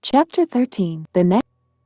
Chapter 13. The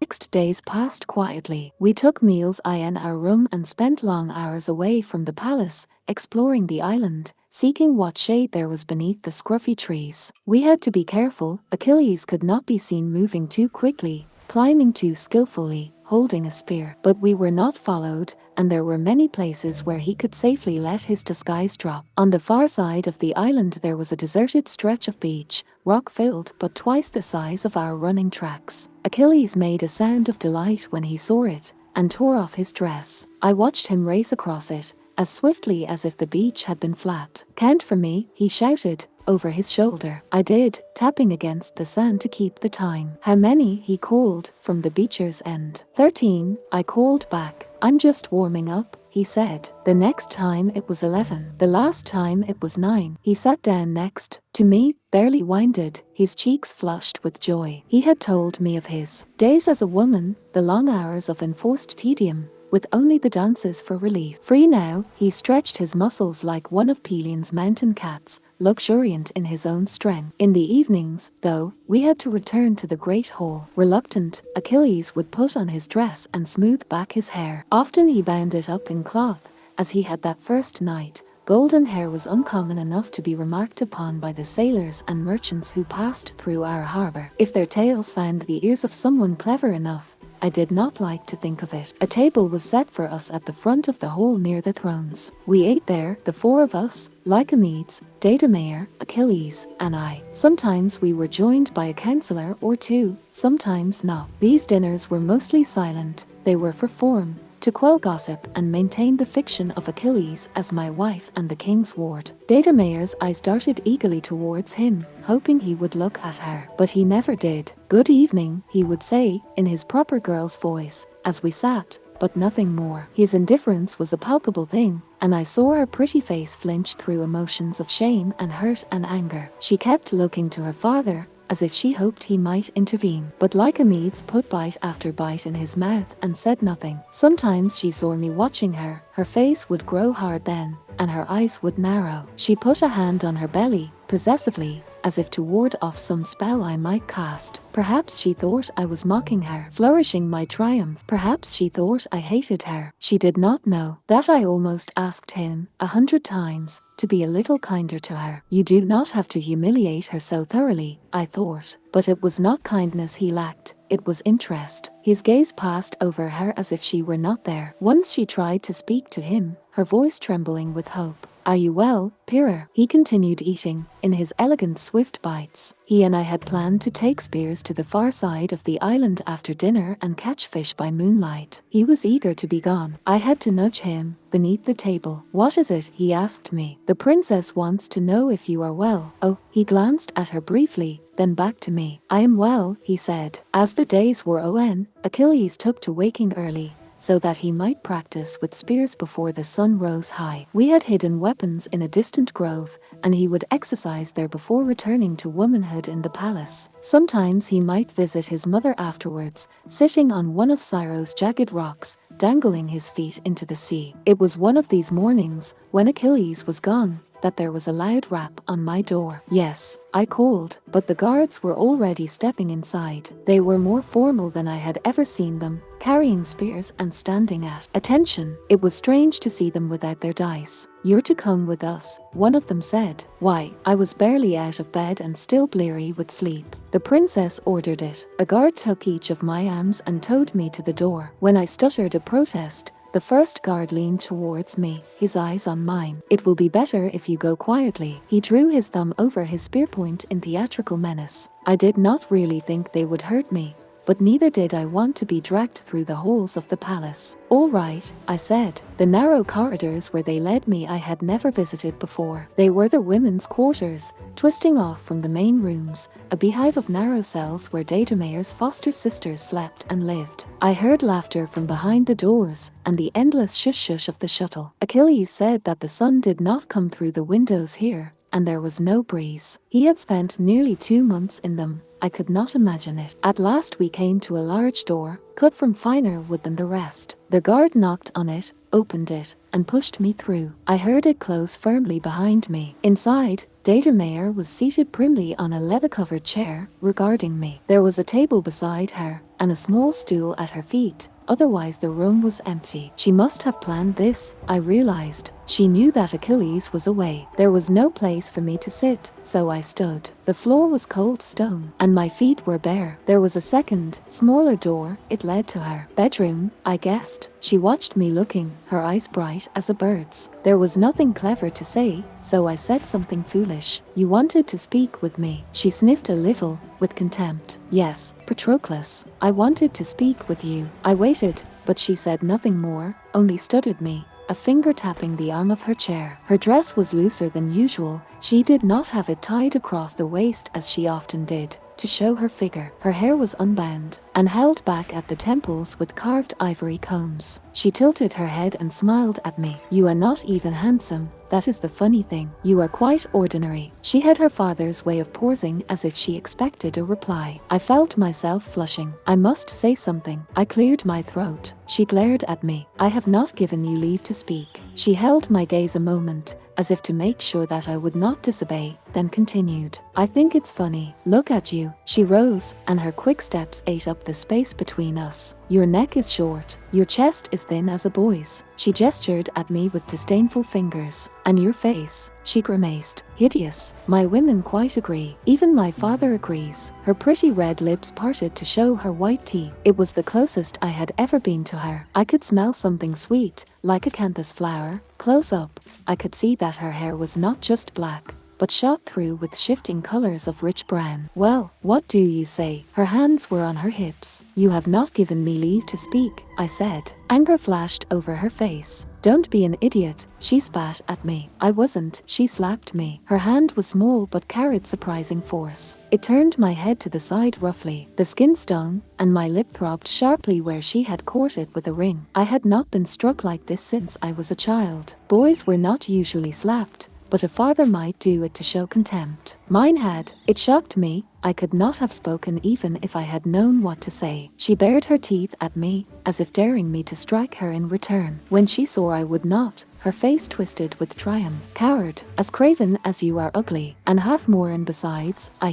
next days passed quietly. We took meals in our room and spent long hours away from the palace, exploring the island, seeking what shade there was beneath the scruffy trees. We had to be careful. Achilles could not be seen moving too quickly, climbing too skillfully, holding a spear. But we were not followed, and there were many places where he could safely let his disguise drop. On the far side of the island there was a deserted stretch of beach, rock-filled but twice the size of our running tracks. Achilles made a sound of delight when he saw it, and tore off his dress. I watched him race across it, as swiftly as if the beach had been flat. "Count for me," he shouted, over his shoulder. I did, tapping against the sand to keep the time. "How many?" he called, from the beacher's end. 13, I called back. "I'm just warming up," he said. The next time it was 11. The last time it was 9. He sat down next to me, barely winded, his cheeks flushed with joy. He had told me of his days as a woman, the long hours of enforced tedium, with only the dances for relief. Free now, he stretched his muscles like one of Pelion's mountain cats, luxuriant in his own strength. In the evenings, though, we had to return to the great hall. Reluctant, Achilles would put on his dress and smooth back his hair. Often he bound it up in cloth, as he had that first night. Golden hair was uncommon enough to be remarked upon by the sailors and merchants who passed through our harbor. If their tales found the ears of someone clever enough, I did not like to think of it. A table was set for us at the front of the hall near the thrones. We ate there, the four of us, Lycomedes, Deidamia, Achilles, and I. Sometimes we were joined by a counselor or two, sometimes not. These dinners were mostly silent. They were for form, to quell gossip and maintain the fiction of Achilles as my wife and the king's ward. Deidamia's eyes darted eagerly towards him, hoping he would look at her. But he never did. "Good evening," he would say, in his proper girl's voice, as we sat, but nothing more. His indifference was a palpable thing, and I saw her pretty face flinch through emotions of shame and hurt and anger. She kept looking to her father, as if she hoped he might intervene. But Lycomedes put bite after bite in his mouth and said nothing. Sometimes she saw me watching her. Her face would grow hard then, and her eyes would narrow. She put a hand on her belly, possessively, as if to ward off some spell I might cast. Perhaps she thought I was mocking her, flourishing my triumph. Perhaps she thought I hated her. She did not know. That I almost asked him, 100 times, to be a little kinder to her. You do not have to humiliate her so thoroughly, I thought. But it was not kindness he lacked, it was interest. His gaze passed over her as if she were not there. Once she tried to speak to him, her voice trembling with hope. "Are you well, Pyrrha?" He continued eating, in his elegant swift bites. He and I had planned to take spears to the far side of the island after dinner and catch fish by moonlight. He was eager to be gone. I had to nudge him, beneath the table. "What is it?" he asked me. "The princess wants to know if you are well." "Oh," he glanced at her briefly, then back to me. "I am well," he said. As the days wore on, Achilles took to waking early, so that he might practice with spears before the sun rose high. We had hidden weapons in a distant grove, and he would exercise there before returning to womanhood in the palace. Sometimes he might visit his mother afterwards, sitting on one of Scyros' jagged rocks, dangling his feet into the sea. It was one of these mornings, when Achilles was gone, that there was a loud rap on my door. "Yes," I called, but the guards were already stepping inside. They were more formal than I had ever seen them, carrying spears and standing at attention. It was strange to see them without their dice. "You're to come with us," one of them said. Why, I was barely out of bed and still bleary with sleep. The princess ordered it. A guard took each of my arms and towed me to the door. When I stuttered a protest, the first guard leaned towards me, his eyes on mine. "It will be better if you go quietly." He drew his thumb over his spear point in theatrical menace. I did not really think they would hurt me, but neither did I want to be dragged through the halls of the palace. "All right," I said. The narrow corridors where they led me I had never visited before. They were the women's quarters, twisting off from the main rooms, a beehive of narrow cells where Deidamia's foster sisters slept and lived. I heard laughter from behind the doors, and the endless shush-shush of the shuttle. Achilles said that the sun did not come through the windows here, and there was no breeze. He had spent nearly 2 months in them, I could not imagine it. At last we came to a large door, cut from finer wood than the rest. The guard knocked on it, opened it, and pushed me through. I heard it close firmly behind me. Inside, Data Mayer was seated primly on a leather-covered chair, regarding me. There was a table beside her, and a small stool at her feet. Otherwise the room was empty. She must have planned this, I realized. She knew that Achilles was away. There was no place for me to sit, so I stood. The floor was cold stone, and my feet were bare. There was a second, smaller door. It led to her bedroom, I guessed. She watched me looking, her eyes bright as a bird's. There was nothing clever to say, so I said something foolish. You wanted to speak with me. She sniffed a little, with contempt. Yes, Patroclus, I wanted to speak with you. I waited, but she said nothing more, only studied me, a finger tapping the arm of her chair. Her dress was looser than usual. She did not have it tied across the waist as she often did, to show her figure. Her hair was unbound, and held back at the temples with carved ivory combs. She tilted her head and smiled at me. You are not even handsome. That is the funny thing. You are quite ordinary. She had her father's way of pausing as if she expected a reply. I felt myself flushing. I must say something. I cleared my throat. She glared at me. I have not given you leave to speak. She held my gaze a moment, as if to make sure that I would not disobey, then continued. I think it's funny. Look at you. She rose, and her quick steps ate up the space between us. Your neck is short. Your chest is thin as a boy's. She gestured at me with disdainful fingers. And your face, she grimaced. Hideous. My women quite agree. Even my father agrees. Her pretty red lips parted to show her white teeth. It was the closest I had ever been to her. I could smell something sweet, like a canthus flower. Close up, I could see that her hair was not just black, but shot through with shifting colors of rich brown. Well, what do you say? Her hands were on her hips. You have not given me leave to speak, I said. Anger flashed over her face. Don't be an idiot, she spat at me. I wasn't. She slapped me. Her hand was small but carried surprising force. It turned my head to the side roughly. The skin stung, and my lip throbbed sharply where she had caught it with a ring. I had not been struck like this since I was a child. Boys were not usually slapped, but a father might do it to show contempt. Mine had. It shocked me. I could not have spoken even if I had known what to say. She bared her teeth at me, as if daring me to strike her in return. When she saw I would not, her face twisted with triumph. Coward, as craven as you are ugly, and half more and besides, I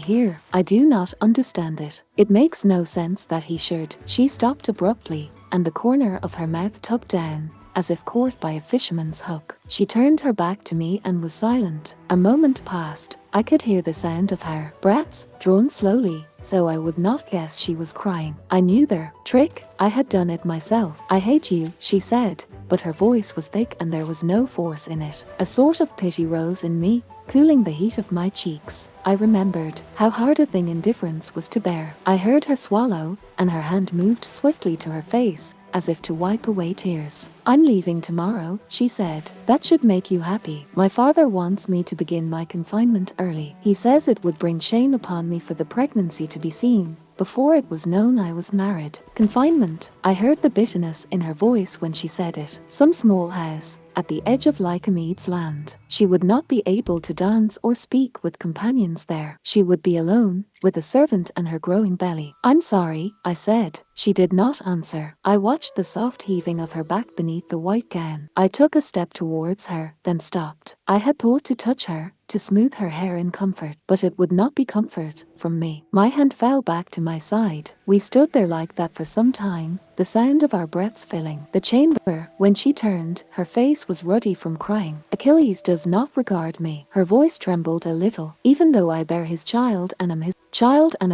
do not understand it. It makes no sense that he should. She stopped abruptly, and the corner of her mouth tugged down, as if caught by a fisherman's hook. She turned her back to me and was silent. A moment passed. I could hear the sound of her breaths, drawn slowly, so I would not guess she was crying. I knew their trick. I had done it myself. I hate you, she said, but her voice was thick and there was no force in it. A sort of pity rose in me, cooling the heat of my cheeks. I remembered how hard a thing indifference was to bear. I heard her swallow, and her hand moved swiftly to her face, as if to wipe away tears. I'm leaving tomorrow, she said. That should make you happy. My father wants me to begin my confinement early. He says it would bring shame upon me for the pregnancy to be seen before it was known I was married. Confinement. I heard the bitterness in her voice when she said it. Some small house at the edge of Lycomede's land. She would not be able to dance or speak with companions there. She would be alone, with a servant and her growing belly. I'm sorry, I said. She did not answer. I watched the soft heaving of her back beneath the white gown. I took a step towards her, then stopped. I had thought to touch her, to smooth her hair in comfort, but it would not be comfort from me. My hand fell back to my side. We stood there like that for some time, the sound of our breaths filling the chamber. When she turned, her face was ruddy from crying. Achilles does not regard me. Her voice trembled a little. Even though I bear his child and am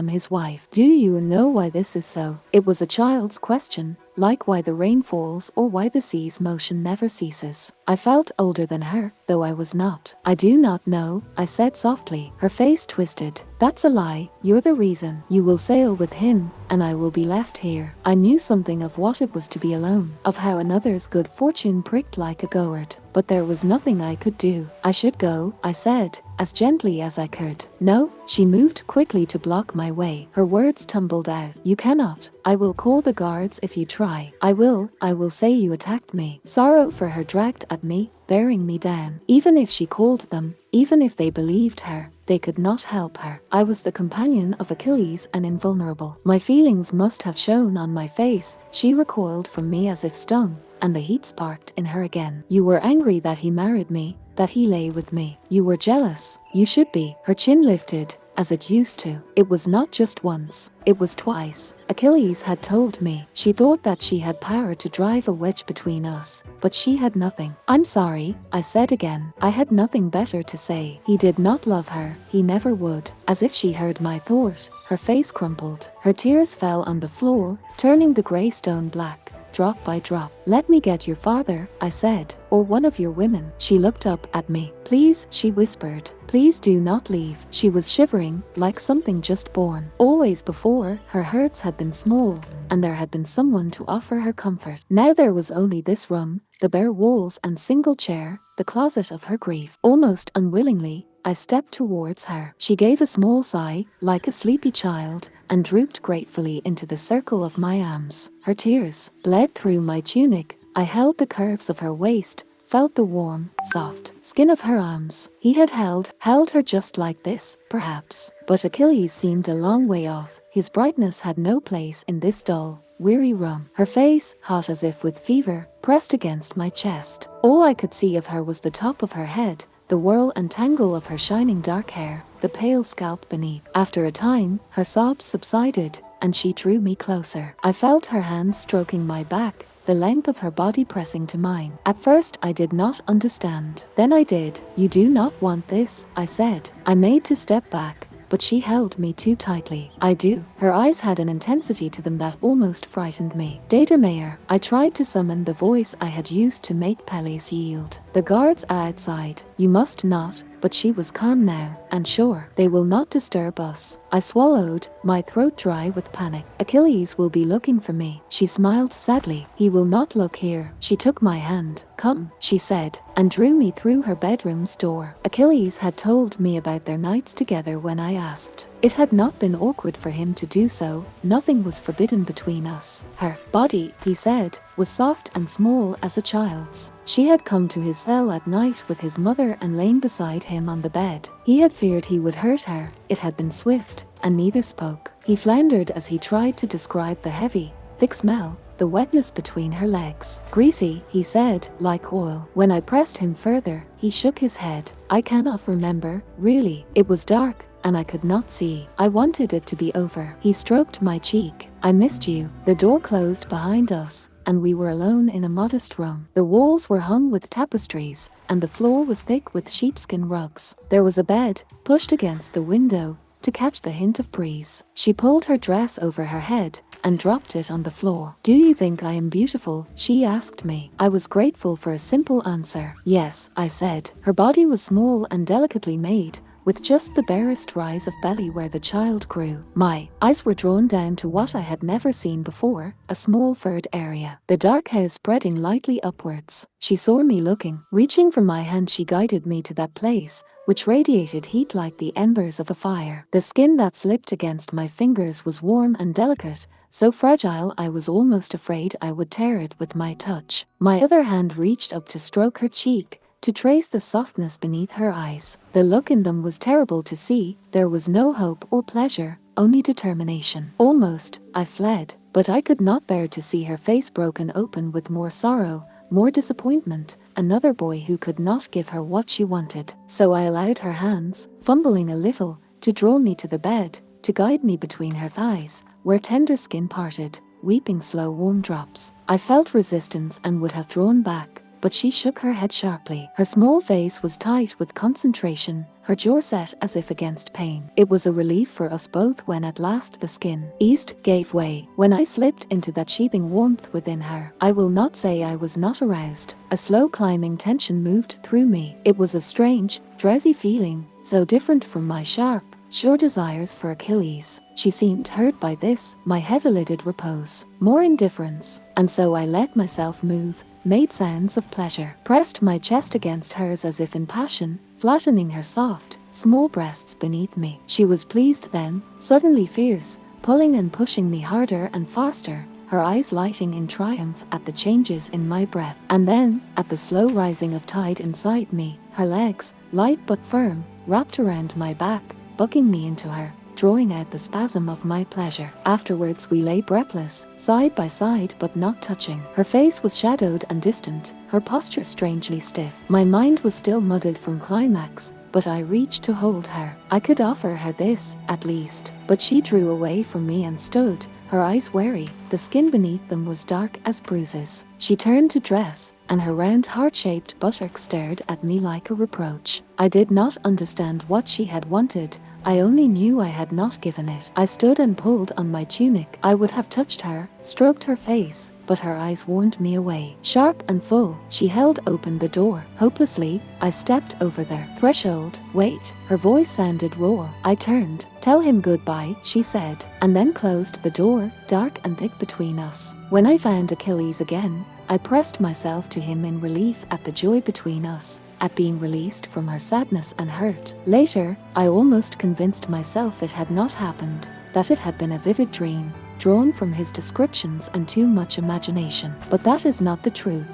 his wife. Do you know why this is so? It was a child's question, like why the rain falls or why the sea's motion never ceases. I felt older than her, though I was not. I do not know, I said softly. Her face twisted. That's a lie. You're the reason. You will sail with him, and I will be left here. I knew something of what it was to be alone, of how another's good fortune pricked like a gourd, but there was nothing I could do. I should go, I said, as gently as I could. No, she moved quickly to block my way. Her words tumbled out. You cannot. I will call the guards if you try try. I will say you attacked me. Sorrow for her dragged at me, bearing me down. Even if she called them, even if they believed her, they could not help her. I was the companion of Achilles and invulnerable. My feelings must have shown on my face. She recoiled from me as if stung, and the heat sparked in her again. You were angry that he married me, that he lay with me. You were jealous. You should be. Her chin lifted, as it used to. It was not just once, it was twice. Achilles had told me. She thought that she had power to drive a wedge between us, but she had nothing. I'm sorry, I said again. I had nothing better to say. He did not love her, he never would. As if she heard my thought, her face crumpled. Her tears fell on the floor, turning the grey stone black, drop by drop. Let me get your father, I said, or one of your women. She looked up at me. Please, she whispered. Please do not leave. She was shivering, like something just born. Always before, her hurts had been small, and there had been someone to offer her comfort. Now there was only this room, the bare walls and single chair, the closet of her grief. Almost unwillingly, I stepped towards her. She gave a small sigh, like a sleepy child, and drooped gratefully into the circle of my arms. Her tears bled through my tunic. I held the curves of her waist, felt the warm, soft skin of her arms. He had held her just like this, perhaps. But Achilles seemed a long way off. His brightness had no place in this dull, weary room. Her face, hot as if with fever, pressed against my chest. All I could see of her was the top of her head, the whirl and tangle of her shining dark hair, the pale scalp beneath. After a time, her sobs subsided, and she drew me closer. I felt her hands stroking my back, the length of her body pressing to mine. At first I did not understand. Then I did. You do not want this, I said. I made to step back, but she held me too tightly. I do. Her eyes had an intensity to them that almost frightened me. Data Mayor. I tried to summon the voice I had used to make Peleus yield. The guards are outside. You must not. But she was calm now, and sure, they will not disturb us. I swallowed, my throat dry with panic. Achilles will be looking for me. She smiled sadly. He will not look here. She took my hand. Come, she said, and drew me through her bedroom's door. Achilles had told me about their nights together when I asked. It had not been awkward for him to do so. Nothing was forbidden between us. Her body, he said, was soft and small as a child's. She had come to his cell at night with his mother and lain beside him on the bed. He had feared he would hurt her. It had been swift, and neither spoke. He floundered as he tried to describe the heavy, thick smell, the wetness between her legs. Greasy, he said, like oil. When I pressed him further, he shook his head. I cannot remember, really. It was dark, and I could not see. I wanted it to be over. He stroked my cheek. I missed you. The door closed behind us, and we were alone in a modest room. The walls were hung with tapestries, and the floor was thick with sheepskin rugs. There was a bed, pushed against the window, to catch the hint of breeze. She pulled her dress over her head, and dropped it on the floor. Do you think I am beautiful? She asked me. I was grateful for a simple answer. Yes, I said. Her body was small and delicately made, with just the barest rise of belly where the child grew. My eyes were drawn down to what I had never seen before, a small furred area, the dark hair spreading lightly upwards. She saw me looking. Reaching for my hand, she guided me to that place, which radiated heat like the embers of a fire. The skin that slipped against my fingers was warm and delicate, so fragile I was almost afraid I would tear it with my touch. My other hand reached up to stroke her cheek, to trace the softness beneath her eyes. The look in them was terrible to see. There was no hope or pleasure, only determination. Almost, I fled, but I could not bear to see her face broken open with more sorrow, more disappointment, another boy who could not give her what she wanted. So I allowed her hands, fumbling a little, to draw me to the bed, to guide me between her thighs, where tender skin parted, weeping slow warm drops. I felt resistance and would have drawn back, but she shook her head sharply. Her small face was tight with concentration, her jaw set as if against pain. It was a relief for us both when at last the skin east gave way. When I slipped into that sheathing warmth within her, I will not say I was not aroused. A slow climbing tension moved through me. It was a strange, drowsy feeling, so different from my sharp, sure desires for Achilles. She seemed hurt by this, my heavy-lidded repose, more indifference, and so I let myself move, made sounds of pleasure, pressed my chest against hers as if in passion, flattening her soft, small breasts beneath me. She was pleased then, suddenly fierce, pulling and pushing me harder and faster, her eyes lighting in triumph at the changes in my breath. And then, at the slow rising of tide inside me, her legs, light but firm, wrapped around my back, bucking me into her, drawing out the spasm of my pleasure. Afterwards we lay breathless, side by side but not touching. Her face was shadowed and distant, her posture strangely stiff. My mind was still muddled from climax, but I reached to hold her. I could offer her this, at least. But she drew away from me and stood, her eyes wary. The skin beneath them was dark as bruises. She turned to dress, and her round heart-shaped buttock stared at me like a reproach. I did not understand what she had wanted. I only knew I had not given it. I stood and pulled on my tunic. I would have touched her, stroked her face, but her eyes warned me away. Sharp and full, she held open the door. Hopelessly, I stepped over the threshold. Wait, her voice sounded raw. I turned. Tell him goodbye, she said, and then closed the door, dark and thick between us. When I found Achilles again, I pressed myself to him in relief at the joy between us, at being released from her sadness and hurt. Later, I almost convinced myself it had not happened, that it had been a vivid dream, drawn from his descriptions and too much imagination. But that is not the truth.